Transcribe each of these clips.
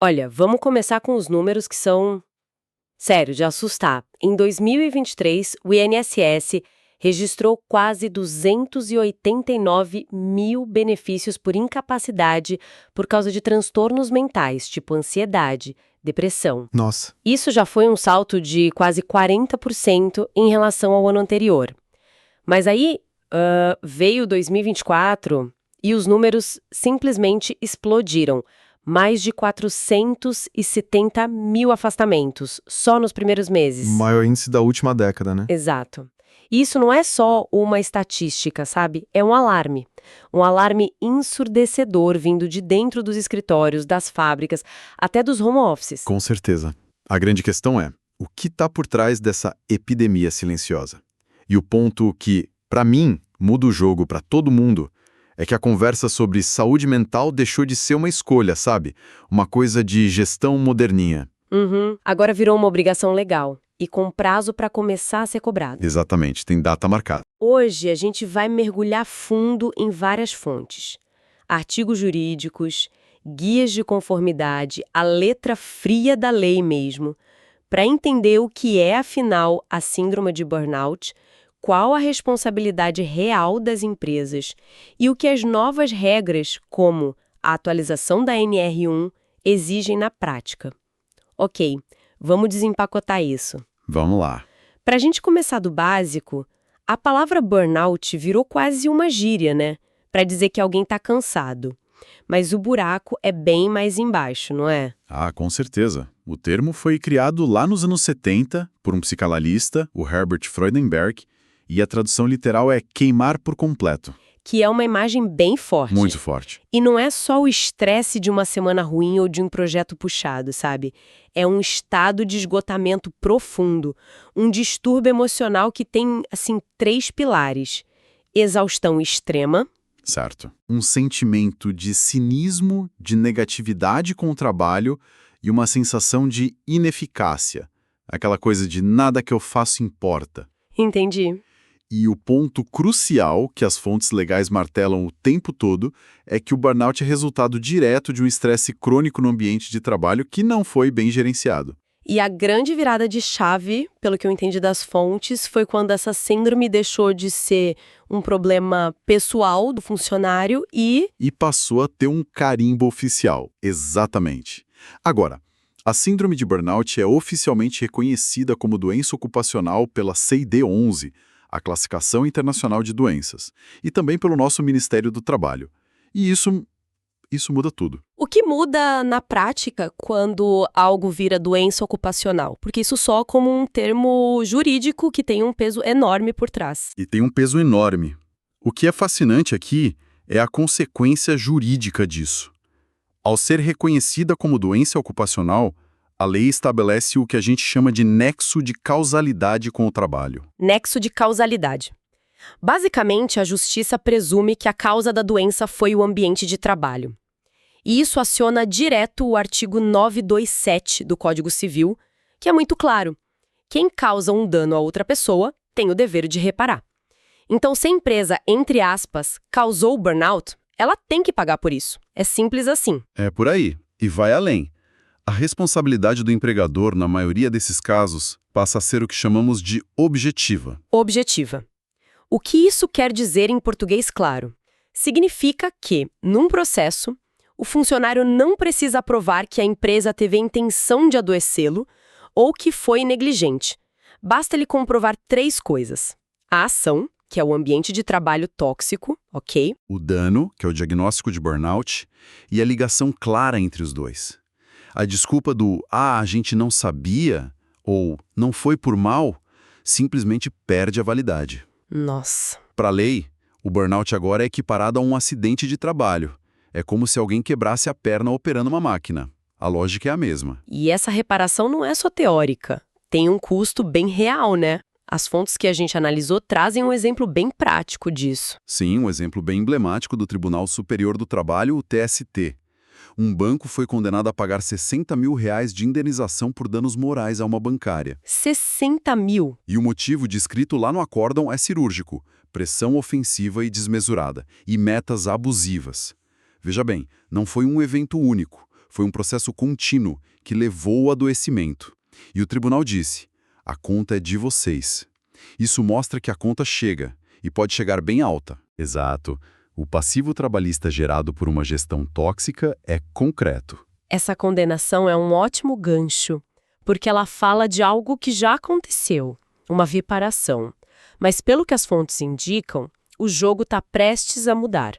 Olha, vamos começar com os números que são, sério, de assustar. Em 2023, o INSS registrou quase 289 mil benefícios por incapacidade por causa de transtornos mentais, tipo ansiedade, depressão. Nossa, Isso já foi um salto de quase 40% em relação ao ano anterior. Mas aí veio 2024 e os números simplesmente explodiram. Mais de 470 mil afastamentos, só nos primeiros meses. maior índice da última década, né? Exato. E isso não é só uma estatística, sabe? É um alarme. Um alarme ensurdecedor vindo de dentro dos escritórios, das fábricas, até dos home offices. Com certeza. A grande questão é, o que está por trás dessa epidemia silenciosa? E o ponto que, para mim, muda o jogo para todo mundo, é que a conversa sobre saúde mental deixou de ser uma escolha, sabe? Uma coisa de gestão moderninha. Agora virou uma obrigação legal e com prazo para começar a ser cobrado. Exatamente, tem data marcada. Hoje a gente vai mergulhar fundo em várias fontes. Artigos jurídicos, guias de conformidade, a letra fria da lei mesmo, para entender o que é, afinal, a síndrome de burnout, qual a responsabilidade real das empresas e o que as novas regras, como a atualização da NR1, exigem na prática. Ok, vamos desempacotar isso. Vamos lá. Para a gente começar do básico, a palavra burnout virou quase uma gíria, né? Para dizer que alguém está cansado. Mas o buraco é bem mais embaixo, não é? Ah, com certeza. O termo foi criado lá nos anos 70 por um psicanalista, o Herbert Freudenberg, e a tradução literal é queimar por completo. Que é uma imagem bem forte. Muito forte. E não é só o estresse de uma semana ruim ou de um projeto puxado, sabe? É um estado de esgotamento profundo, um distúrbio emocional que tem, assim, 3 pilares: exaustão extrema. Certo. Um sentimento de cinismo, de negatividade com o trabalho e uma sensação de ineficácia. Aquela coisa de nada que eu faço importa. Entendi. E o ponto crucial que as fontes legais martelam o tempo todo é que o burnout é resultado direto de um estresse crônico no ambiente de trabalho que não foi bem gerenciado. E a grande virada de chave, pelo que eu entendi das fontes, foi quando essa síndrome deixou de ser um problema pessoal do funcionário e passou a ter um carimbo oficial. Exatamente. Agora, a síndrome de burnout é oficialmente reconhecida como doença ocupacional pela CID-11, a Classificação Internacional de Doenças, e também pelo nosso Ministério do Trabalho. E isso muda tudo. O que muda na prática quando algo vira doença ocupacional? Porque isso soa como um termo jurídico que tem um peso enorme por trás. E tem um peso enorme. O que é fascinante aqui é a consequência jurídica disso. Ao ser reconhecida como doença ocupacional, a lei estabelece o que a gente chama de nexo de causalidade com o trabalho. Nexo de causalidade. Basicamente, a justiça presume que a causa da doença foi o ambiente de trabalho. E isso aciona direto o artigo 927 do Código Civil, que é muito claro. Quem causa um dano a outra pessoa tem o dever de reparar. Então, se a empresa, entre aspas, causou o burnout, ela tem que pagar por isso. É simples assim. É por aí. E vai além. A responsabilidade do empregador, na maioria desses casos, passa a ser o que chamamos de objetiva. Objetiva. O que isso quer dizer em português claro? Significa que, num processo, o funcionário não precisa provar que a empresa teve a intenção de adoecê-lo ou que foi negligente. Basta ele comprovar 3 coisas: a ação, que é o ambiente de trabalho tóxico, ok? O dano, que é o diagnóstico de burnout, e a ligação clara entre os dois. A desculpa do a gente não sabia ou não foi por mal simplesmente perde a validade. Nossa. Para a lei, o burnout agora é equiparado a um acidente de trabalho. É como se alguém quebrasse a perna operando uma máquina. A lógica é a mesma. E essa reparação não é só teórica. Tem um custo bem real, né? As fontes que a gente analisou trazem um exemplo bem prático disso. Sim, um exemplo bem emblemático do Tribunal Superior do Trabalho, o TST. Um banco foi condenado a pagar 60 mil reais de indenização por danos morais a uma bancária. 60 mil? E o motivo descrito lá no acórdão é cirúrgico: pressão ofensiva e desmesurada, e metas abusivas. Veja bem, não foi um evento único. Foi um processo contínuo que levou ao adoecimento. E o tribunal disse: a conta é de vocês. Isso mostra que a conta chega, e pode chegar bem alta. Exato. O passivo trabalhista gerado por uma gestão tóxica é concreto. Essa condenação é um ótimo gancho, porque ela fala de algo que já aconteceu, uma viparação. Mas pelo que as fontes indicam, o jogo está prestes a mudar,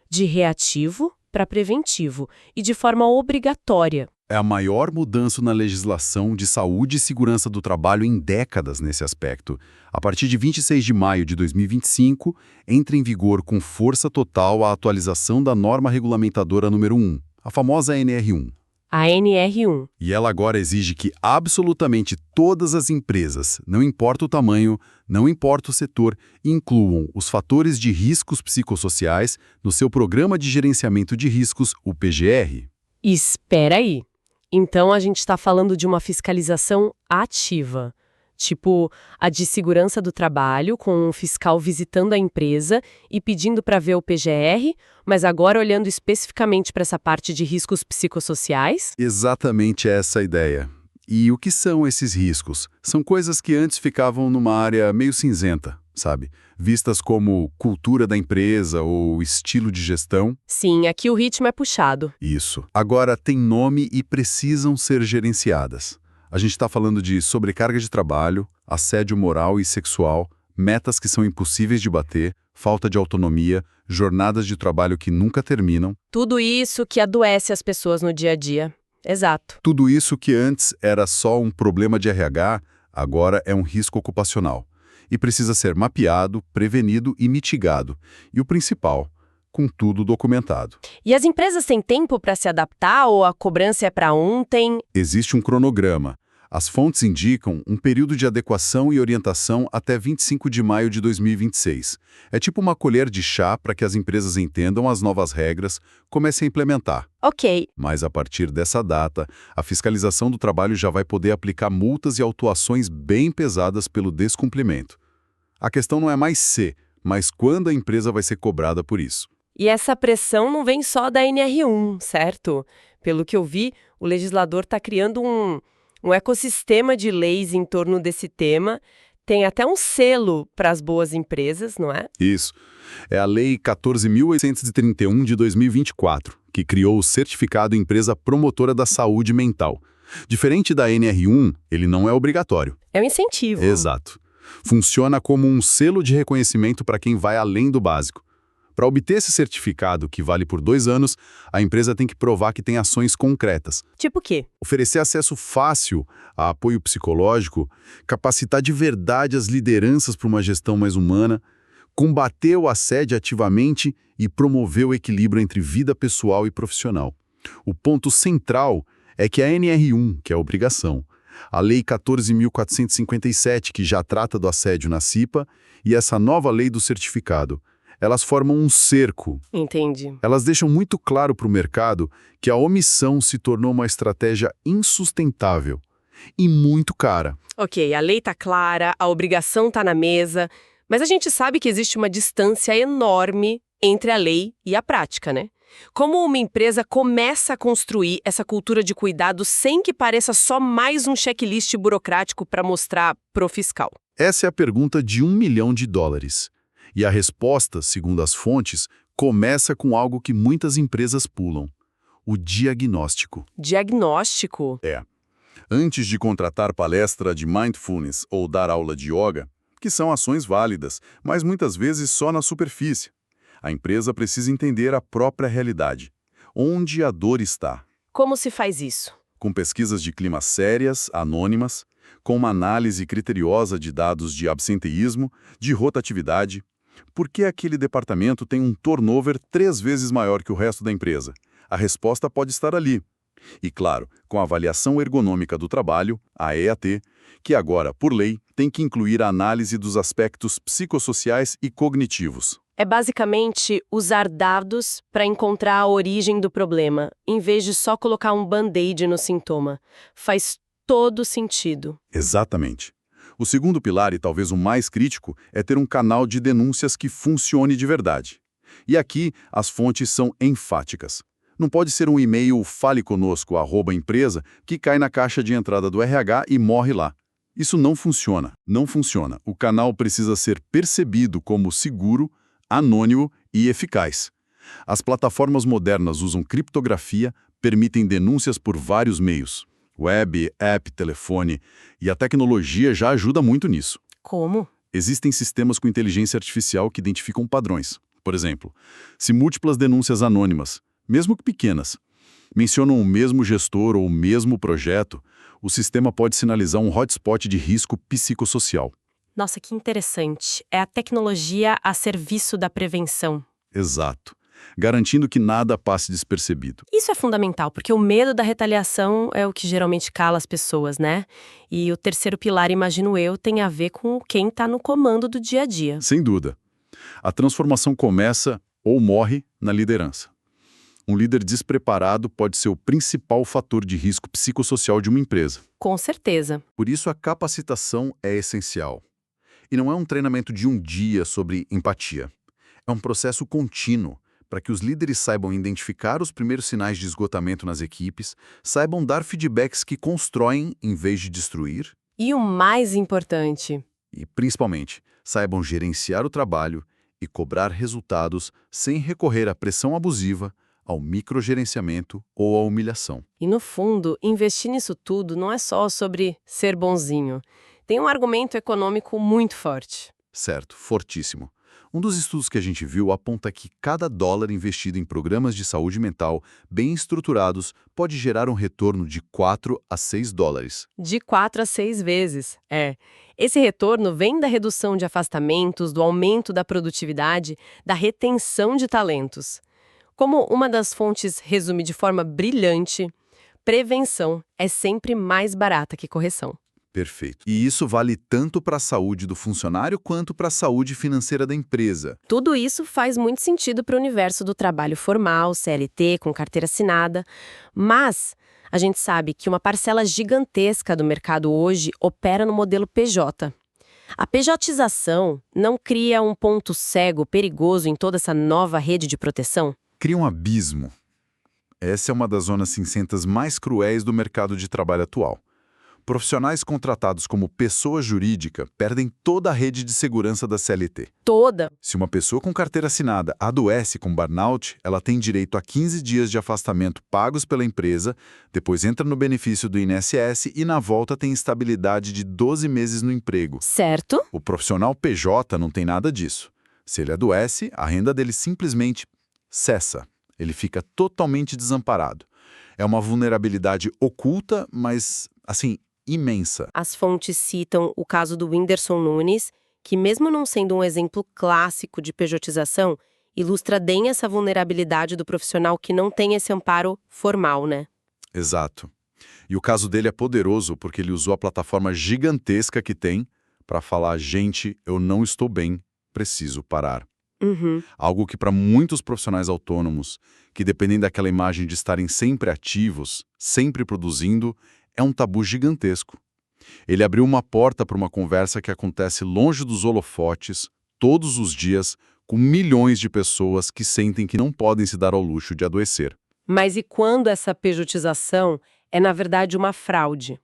de reativo para preventivo e de forma obrigatória. É a maior mudança na legislação de saúde e segurança do trabalho em décadas nesse aspecto. A partir de 26 de maio de 2025, entra em vigor com força total a atualização da norma regulamentadora número 1, a famosa NR1. A NR1. E ela agora exige que absolutamente todas as empresas, não importa o tamanho, não importa o setor, incluam os fatores de riscos psicossociais no seu programa de gerenciamento de riscos, o PGR. Espera aí. Então a gente está falando de uma fiscalização ativa, tipo a de segurança do trabalho, com um fiscal visitando a empresa e pedindo para ver o PGR, mas agora olhando especificamente para essa parte de riscos psicossociais? Exatamente essa a ideia. E o que são esses riscos? São coisas que antes ficavam numa área meio cinzenta, sabe? Vistas como cultura da empresa ou estilo de gestão. Sim, aqui o ritmo é puxado. Isso. Agora tem nome e precisam ser gerenciadas. A gente está falando de sobrecarga de trabalho, assédio moral e sexual, metas que são impossíveis de bater, falta de autonomia, jornadas de trabalho que nunca terminam. Tudo isso que adoece as pessoas no dia a dia. Exato. Tudo isso que antes era só um problema de RH, agora é um risco ocupacional. E precisa ser mapeado, prevenido e mitigado. E o principal, com tudo documentado. E as empresas têm tempo para se adaptar ou a cobrança é para ontem? Existe um cronograma. As fontes indicam um período de adequação e orientação até 25 de maio de 2026. É tipo uma colher de chá para que as empresas entendam as novas regras, comecem a implementar. Ok. Mas a partir dessa data, a fiscalização do trabalho já vai poder aplicar multas e autuações bem pesadas pelo descumprimento. A questão não é mais se, mas quando a empresa vai ser cobrada por isso. E essa pressão não vem só da NR1, certo? Pelo que eu vi, o legislador está criando um ecossistema de leis em torno desse tema. Tem até um selo para as boas empresas, não é? Isso. É a Lei 14.831 de 2024, que criou o Certificado Empresa Promotora da Saúde Mental. Diferente da NR1, ele não é obrigatório. É um incentivo. Exato. Funciona como um selo de reconhecimento para quem vai além do básico. Para obter esse certificado, que vale por 2 anos, a empresa tem que provar que tem ações concretas. Tipo o quê? Oferecer acesso fácil a apoio psicológico, capacitar de verdade as lideranças para uma gestão mais humana, combater o assédio ativamente e promover o equilíbrio entre vida pessoal e profissional. O ponto central é que a NR1, que é a obrigação, a Lei 14.457, que já trata do assédio na CIPA, e essa nova lei do certificado, elas formam um cerco. Entendi. Elas deixam muito claro para o mercado que a omissão se tornou uma estratégia insustentável e muito cara. Ok, a lei tá clara, a obrigação tá na mesa, mas a gente sabe que existe uma distância enorme entre a lei e a prática, né? Como uma empresa começa a construir essa cultura de cuidado sem que pareça só mais um checklist burocrático para mostrar pro fiscal? Essa é a pergunta de $1 milhão. E a resposta, segundo as fontes, começa com algo que muitas empresas pulam: o diagnóstico. Diagnóstico? É. Antes de contratar palestra de mindfulness ou dar aula de yoga, que são ações válidas, mas muitas vezes só na superfície, a empresa precisa entender a própria realidade, onde a dor está. Como se faz isso? Com pesquisas de clima sérias, anônimas, com uma análise criteriosa de dados de absenteísmo, de rotatividade. Por que aquele departamento tem um turnover 3 vezes maior que o resto da empresa? A resposta pode estar ali. E, claro, com a avaliação ergonômica do trabalho, a EAT, que agora, por lei, tem que incluir a análise dos aspectos psicossociais e cognitivos. É basicamente usar dados para encontrar a origem do problema, em vez de só colocar um band-aid no sintoma. Faz todo sentido. Exatamente. O segundo pilar, e talvez o mais crítico, é ter um canal de denúncias que funcione de verdade. E aqui as fontes são enfáticas. Não pode ser um e-mail faleconosco@empresa que cai na caixa de entrada do RH e morre lá. Isso não funciona, não funciona. O canal precisa ser percebido como seguro, anônimo e eficaz. As plataformas modernas usam criptografia, permitem denúncias por vários meios. Web, app, telefone, e a tecnologia já ajuda muito nisso. Como? Existem sistemas com inteligência artificial que identificam padrões. Por exemplo, se múltiplas denúncias anônimas, mesmo que pequenas, mencionam o mesmo gestor ou o mesmo projeto, o sistema pode sinalizar um hotspot de risco psicossocial. Nossa, que interessante. É a tecnologia a serviço da prevenção. Exato. Garantindo que nada passe despercebido. Isso é fundamental, porque o medo da retaliação é o que geralmente cala as pessoas, né? E o terceiro pilar, imagino eu, tem a ver com quem está no comando do dia a dia. Sem dúvida. A transformação começa ou morre na liderança. Um líder despreparado pode ser o principal fator de risco psicossocial de uma empresa. Com certeza. Por isso, a capacitação é essencial. E não é um treinamento de um dia sobre empatia. É um processo contínuo para que os líderes saibam identificar os primeiros sinais de esgotamento nas equipes, saibam dar feedbacks que constroem em vez de destruir E o mais importante, e, principalmente, saibam gerenciar o trabalho e cobrar resultados sem recorrer à pressão abusiva, ao microgerenciamento ou à humilhação. e no fundo, investir nisso tudo não é só sobre ser bonzinho. Tem um argumento econômico muito forte. Certo, fortíssimo. Um dos estudos que a gente viu aponta que cada dólar investido em programas de saúde mental bem estruturados pode gerar um retorno de 4 a 6 dólares. De 4 a 6 vezes. Esse retorno vem da redução de afastamentos, do aumento da produtividade, da retenção de talentos. Como uma das fontes resume de forma brilhante, prevenção é sempre mais barata que correção. Perfeito. E isso vale tanto para a saúde do funcionário quanto para a saúde financeira da empresa. Tudo isso faz muito sentido para o universo do trabalho formal, CLT, com carteira assinada, mas a gente sabe que uma parcela gigantesca do mercado hoje opera no modelo PJ. A pejotização não cria um ponto cego perigoso em toda essa nova rede de proteção? Cria um abismo. Essa é uma das zonas cinzentas mais cruéis do mercado de trabalho atual. Profissionais contratados como pessoa jurídica perdem toda a rede de segurança da CLT. Toda. Se uma pessoa com carteira assinada adoece com burnout, ela tem direito a 15 dias de afastamento pagos pela empresa, depois entra no benefício do INSS e na volta tem estabilidade de 12 meses no emprego. Certo? O profissional PJ não tem nada disso. Se ele adoece, a renda dele simplesmente cessa. Ele fica totalmente desamparado. É uma vulnerabilidade oculta, mas, assim, imensa. As fontes citam o caso do Whindersson Nunes, que mesmo não sendo um exemplo clássico de pejotização, ilustra bem essa vulnerabilidade do profissional que não tem esse amparo formal, né? Exato. E o caso dele é poderoso porque ele usou a plataforma gigantesca que tem para falar: gente, eu não estou bem, preciso parar. Uhum. Algo que para muitos profissionais autônomos, que dependem daquela imagem de estarem sempre ativos, sempre produzindo, é um tabu gigantesco. Ele abriu uma porta para uma conversa que acontece longe dos holofotes, todos os dias, com milhões de pessoas que sentem que não podem se dar ao luxo de adoecer. Mas e quando essa pejotização é, na verdade, uma fraude?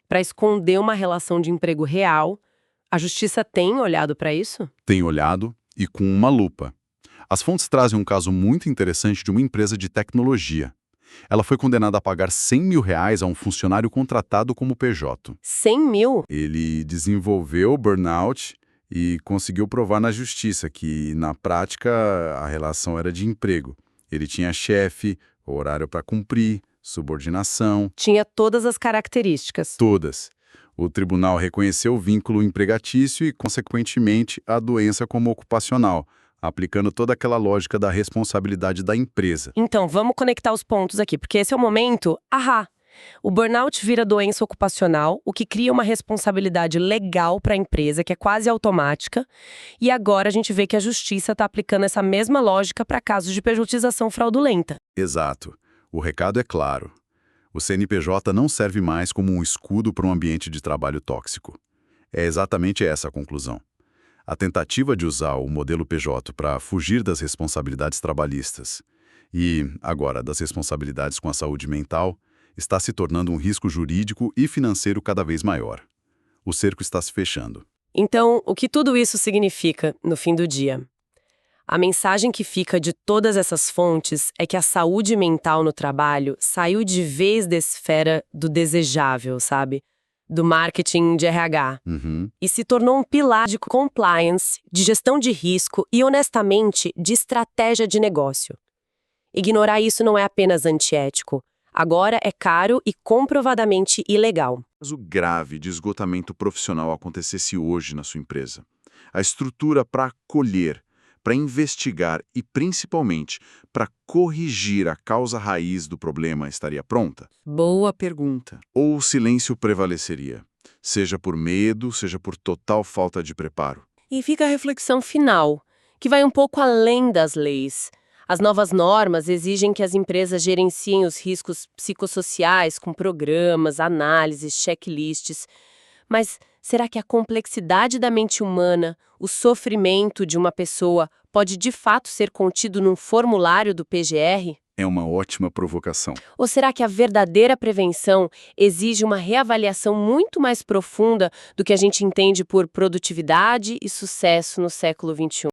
Para esconder uma relação de emprego real, a justiça tem olhado para isso? Tem olhado e com uma lupa. As fontes trazem um caso muito interessante de uma empresa de tecnologia. Ela foi condenada a pagar R$100 mil a um funcionário contratado como PJ. 100 mil? Ele desenvolveu o burnout e conseguiu provar na justiça que, na prática, a relação era de emprego. Ele tinha chefe, horário para cumprir, subordinação. Tinha todas as características. Todas. O tribunal reconheceu o vínculo empregatício e, consequentemente, a doença como ocupacional, aplicando toda aquela lógica da responsabilidade da empresa. Então, vamos conectar os pontos aqui, porque esse é o momento. O burnout vira doença ocupacional, o que cria uma responsabilidade legal para a empresa, que é quase automática, e agora a gente vê que a justiça está aplicando essa mesma lógica para casos de pejotização fraudulenta. Exato. O recado é claro. O CNPJ não serve mais como um escudo para um ambiente de trabalho tóxico. É exatamente essa a conclusão. A tentativa de usar o modelo PJ para fugir das responsabilidades trabalhistas E, agora, das responsabilidades com a saúde mental, está se tornando um risco jurídico e financeiro cada vez maior. O cerco está se fechando. Então, o que tudo isso significa no fim do dia? A mensagem que fica de todas essas fontes é que a saúde mental no trabalho saiu de vez da esfera do desejável, sabe? Do marketing de RH. Uhum. E se tornou um pilar de compliance, de gestão de risco e, honestamente, de estratégia de negócio. Ignorar isso não é apenas antiético. Agora é caro e comprovadamente ilegal. Caso grave de esgotamento profissional acontecesse hoje na sua empresa, a estrutura para acolher, para investigar e, principalmente, para corrigir a causa raiz do problema estaria pronta? Boa pergunta. Ou o silêncio prevaleceria, seja por medo, seja por total falta de preparo? E fica a reflexão final, que vai um pouco além das leis. As novas normas exigem que as empresas gerenciem os riscos psicossociais com programas, análises, checklists. Mas será que a complexidade da mente humana, o sofrimento de uma pessoa, pode de fato ser contido num formulário do PGR? É uma ótima provocação. Ou será que a verdadeira prevenção exige uma reavaliação muito mais profunda do que a gente entende por produtividade e sucesso no século XXI?